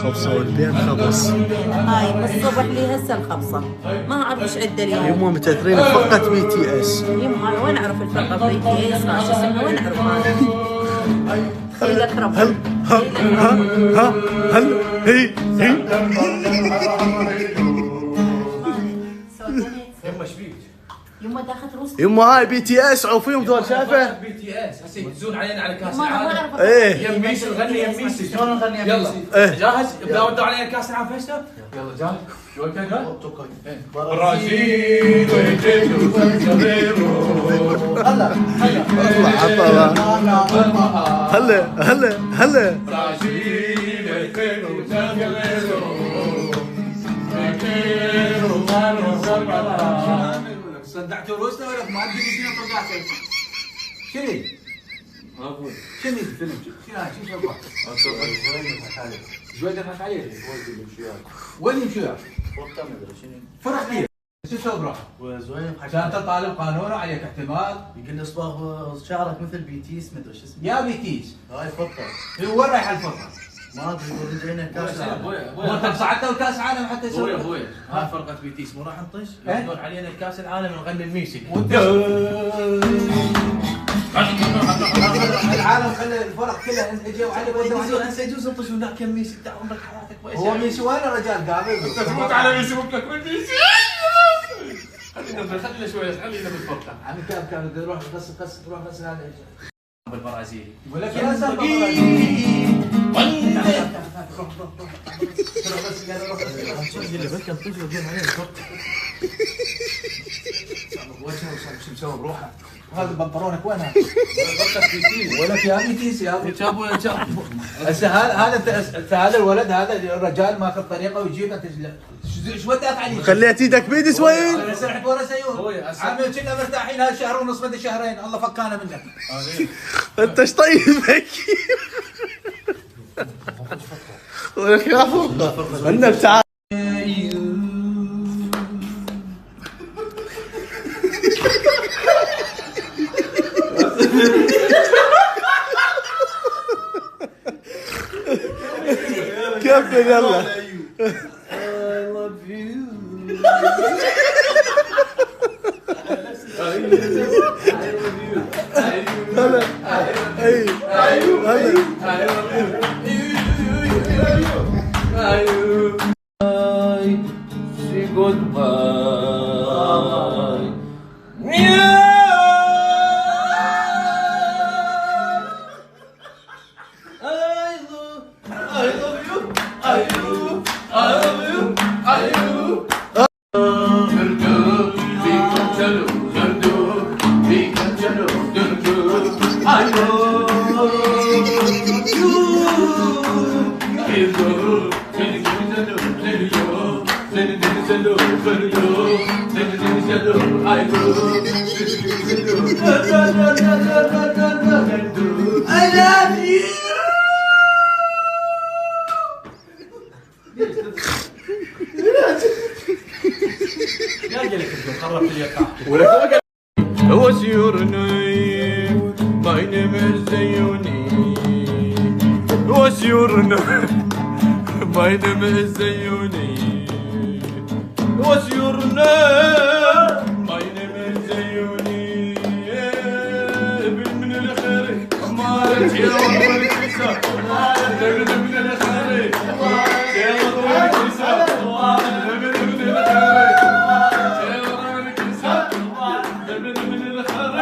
خبصة والبين خبص. هاي من الصبح لي هسه الخبصة، ما اعرف ايش عدة اليوم. يمه متاثرين بفرقة بي تي اس. يما انا وين اعرف الفرقة بي تي اس؟ شو اسمها وين اعرف انا؟ تخيل اكرم. هل هي يما شبيك؟ يما داخل روس. يمه هاي بي تي اس عوفيهم ذول شايفه؟ بي تي اس هسه يدزون علينا على كاس ما العالم. اعرف. ايه يم ميسي نغني يم ميسي. شلون نغني يم يلا. ميسي؟ إيه. جاهز؟ يبدأوا علينا كاس العالم فيشتا؟ يلا جاهز؟ شو كان؟ برازيل هلا هلا صدعتوا روسنا ولا ما ادري شنو طلعتوا؟ شنو؟ شنو الفيلم؟ شنو جويد ضحك عليه. وين يمشوا؟ فرق كبير. شو سوى براحه؟ وزوين عشان انت طالب قانون وعليك احتمال. يقول لي اصبغ شعرك مثل بي تيس مدري شو اسمه. يا بيتيس هاي فطه. هو وين رايح الفرقه؟ ما ادري يقول رجعنا كاس العالم. هو انت صعدتوا كاس عالم حتى ابويا يسوي. هاي فرقة بيتيس مو راح نطش؟ إيه؟ يدزون علينا كاس العالم نغني الميسي. وانت العالم خلى الفرق كلها اجوا على يدزون هسه يجوز نطش وذاك يم ميسي بتاع عمرك حياتك وين؟ هو ميسي وين الرجال قابل؟ تفوت على ميسي وقتك وين ميسي؟ خلينا شوي خلينا بالفرقة. عم كان بده يروح يغسل روح غسل هذا بالبرازيلي. يقول لك يا زلمه شو مسوي بروحه؟ هذا بنطلونك وينها؟ ولك يا بيتيس يا ابو شابو يا شابو. هسه هذا الولد هذا الرجال ماخذ طريقه ويجيب انت شو ودك عليه؟ خليت ايدك بيدس وين؟ انا سرحت ورا سيون عمي كنا مرتاحين هاي شهر ونص بدي شهرين الله فكانا منك انت ايش طيبك؟ ولك يا فرقه انك تعال. كمل يلا. هلا اي What's your name? My name is Zayuni. What's your name? My name is Zayuni. What's your name? My name is Zayuni. ابن من الخير أمارك يا رب الكسر ابن من الخير يا رب الكسر ابن من الخير يا رب الكسر ابن من الخير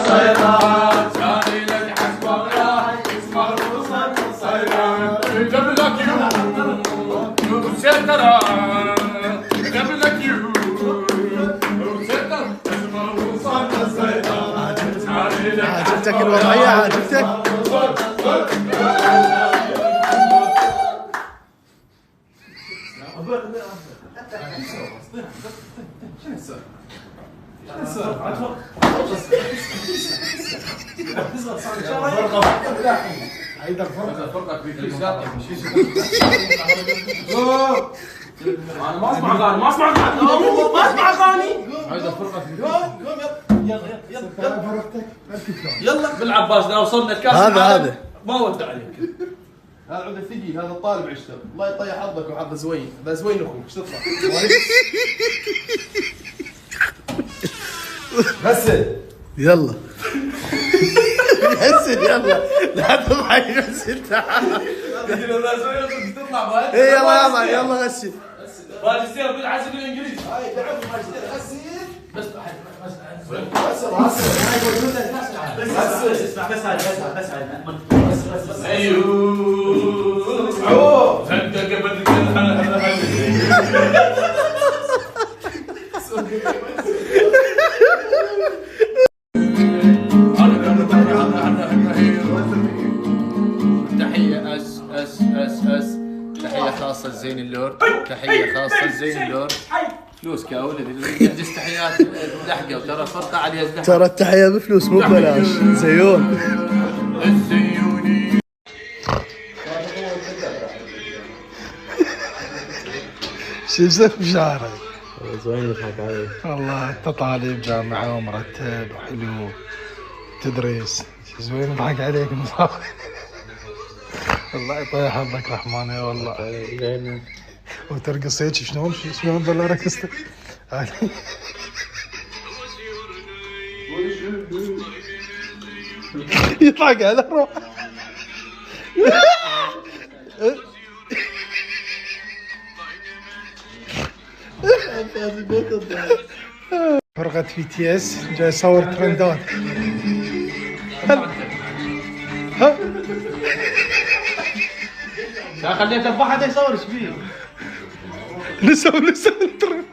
صيرات جاني لك حسب الله اسمع الوصل صيرات قبلك يو سيطرة قبلك يو سيطرة اسمع الوصل صيرات عجبتك الوضعية عجبتك؟ انا ما اسمع اغاني ما اسمع اغاني ما اسمع اغاني هذا فرقة يلا بالعباس اذا وصلنا الكاس هذا ما ودع عليك هذا عود الثقيل، هذا الطالب عشته. الله يطيح حظك وحظ زوين. هذا زوين اخوك، ايش تطلع؟ غسل. يلا غسل يلا، لا تضحك، غسل تعال. تطلع ايه يلا يلا غسل. ماجستير بالعزم بالانجليزي. هاي تعرف ماجستير غسل. بس غسل. ايوه انت قبل تحية اس تحية خاصة لزين اللورد، تحية خاصة لزين اللورد. فلوس كاولد اللي تحجز تحيات لحقة، وترى فرقة عليها ازدحام. ترى التحية بفلوس مو ببلاش. زيون. الزيوني شو مسوي بشعرك؟ زين يضحك عليك. والله انت طالب جامعة ومرتب وحلو تدرس، زين يضحك عليك مصاب. الله يطيح حظك رحمانه والله. وترقص هيك شلون ظل ركزت؟ يضحك على روحه. فرقة في تي اس جاي يصور ترندات. لا خليته بواحد يصور ايش فيه؟ لسه الترند.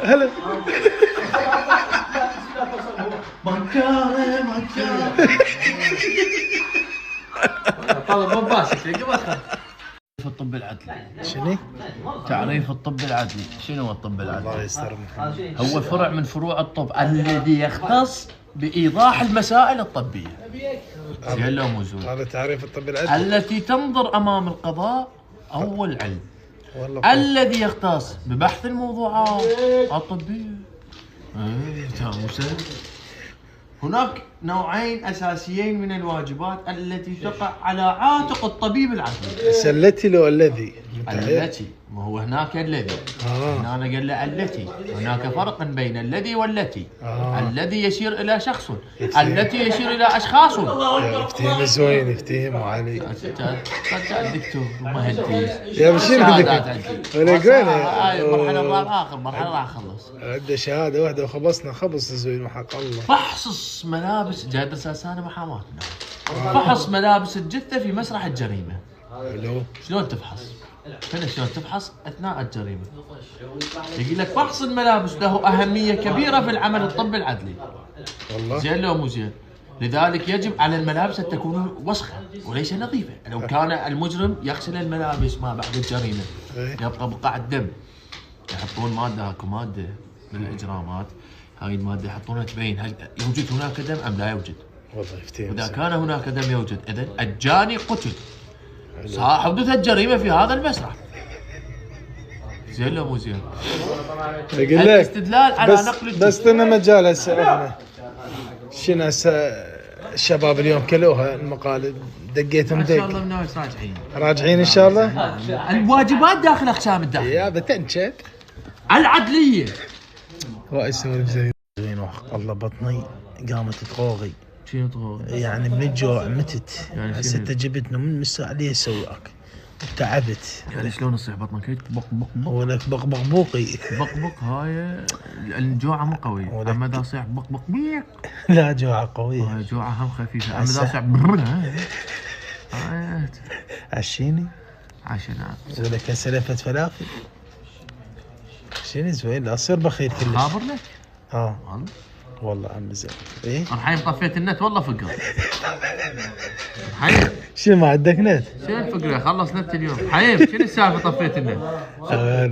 هلا طلب مباشر قبل في الطب العدلي. شنو؟ تعريف الطب العدلي، شنو هو الطب الله العدلي؟ يستر. هو فرع من فروع الطب الذي يختص بإيضاح المسائل الطبية. زين لو مو زين؟ هذا تعريف الطب العدلي. التي تنظر أمام القضاء أو العلم. والله الذي يختص ببحث الموضوعات الطبية. تمام سهل. هناك نوعين أساسيين من الواجبات التي تقع على عاتق الطبيب العدلي. سلتي لو الذي. التي، ما هو هناك الذي. هنا أنا قال له التي، هناك فرق بين الذي والتي. الذي يشير إلى شخص، التي يشير إلى أشخاص. افتهم زوين، افتهم علي. صدق الدكتور ومهندس. يا بشير بدك. ولا قرينا. هاي المرحلة الرابعة آخر مرحلة راح أخلص. عنده شهادة واحدة وخلصنا خبص زوين وحق الله. فحص ملابس، جاي أدرس أنا محاماة. فحص ملابس الجثة في مسرح الجريمة. حلو. شلون تفحص؟ هنا شلون تفحص اثناء الجريمه؟ يقول لك فحص الملابس له اهميه كبيره في العمل الطبي العدلي. والله زين لو مو زين؟ لذلك يجب على الملابس ان تكون وسخه وليس نظيفه. لو كان المجرم يغسل الملابس ما بعد الجريمه يبقى بقع الدم. يحطون ماده، اكو ماده من الاجرامات، هاي الماده يحطونها تبين هل يوجد هناك دم ام لا يوجد. والله يفتهم. اذا كان هناك دم يوجد، اذا الجاني قتل. حدث الجريمه في هذا المسرح. زين لو مو زين؟ اقول لك الاستدلال على نقل بس لنا مجال هسه احنا شنو هسه الشباب اليوم كلوها المقالب دقيتهم ان شاء دق. الله من ناس راجعين. راجعين ان شاء الله. الواجبات داخل اقسام الداخل. يا بتنشد العدليه. رئيس زين وحق الله بطني قامت تغوغي. شنو تغوغي؟ يعني من الجوع متت. يعني هسه انت جبتنا من الساعه ليه اسوي اكل؟ تعبت. يعني شلون تصيح بطنك هيك بق بق بق ولك بق بوقي. بق بق هاي الجوعه مو قويه، اما اذا صيح بق بق بيق لا جوعه قويه. هاي جوعه هم خفيفه، اما اذا صيح برر هاي عشيني عشان ولك هسه لفت فلافل. شنو زوين لا تصير بخيل كلش. خابر لك؟ والله عم زين. ايه الحين طفيت النت والله فقر. حيم شنو ما عندك نت؟ شنو الفقره؟ خلص نت اليوم. حيم شنو السالفه طفيت النت؟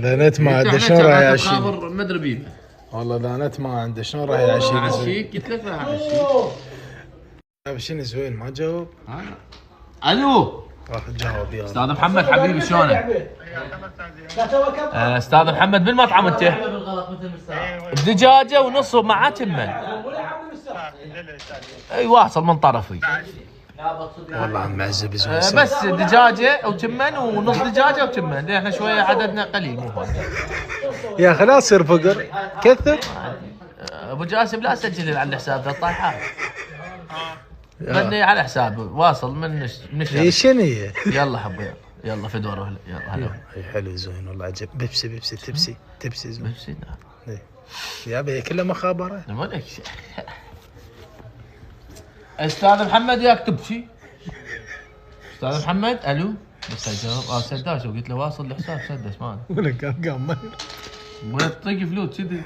لا نت ما عنده شلون راح يعشيني؟ خابر مدري بيبه. والله لا نت ما عنده شلون راح يعشيني؟ عشيك قلت لك راح اعشيك. شنو زوين ما جاوب؟ الو راح تجاوب يلا. استاذ محمد حبيبي شلونك؟ استاذ محمد بالمطعم انت؟ دجاجه ونص مع تمن. اي واصل من طرفي. والله عم معزب زين. بس دجاجه وتمن ونص دجاجه وتمن، لان احنا شويه عددنا قليل مو فاضي. يا اخي لا تصير فقر كثر. ابو جاسم لا تسجل على الحساب الطايحات. غني على حسابه واصل من الشارع. هي شنو هي؟ يلا حبي يلا في دوره يلا هلا. اي حلو زين والله عجب. بيبسي تبسي زين. بيبسي نعم. يا بي كله مخابره. لك استاذ محمد ياك تبكي؟ استاذ محمد الو بس جاوب. سداش وقلت له واصل الحساب سدس ما ولك ارقام ما ولا تطيق فلوس كذي.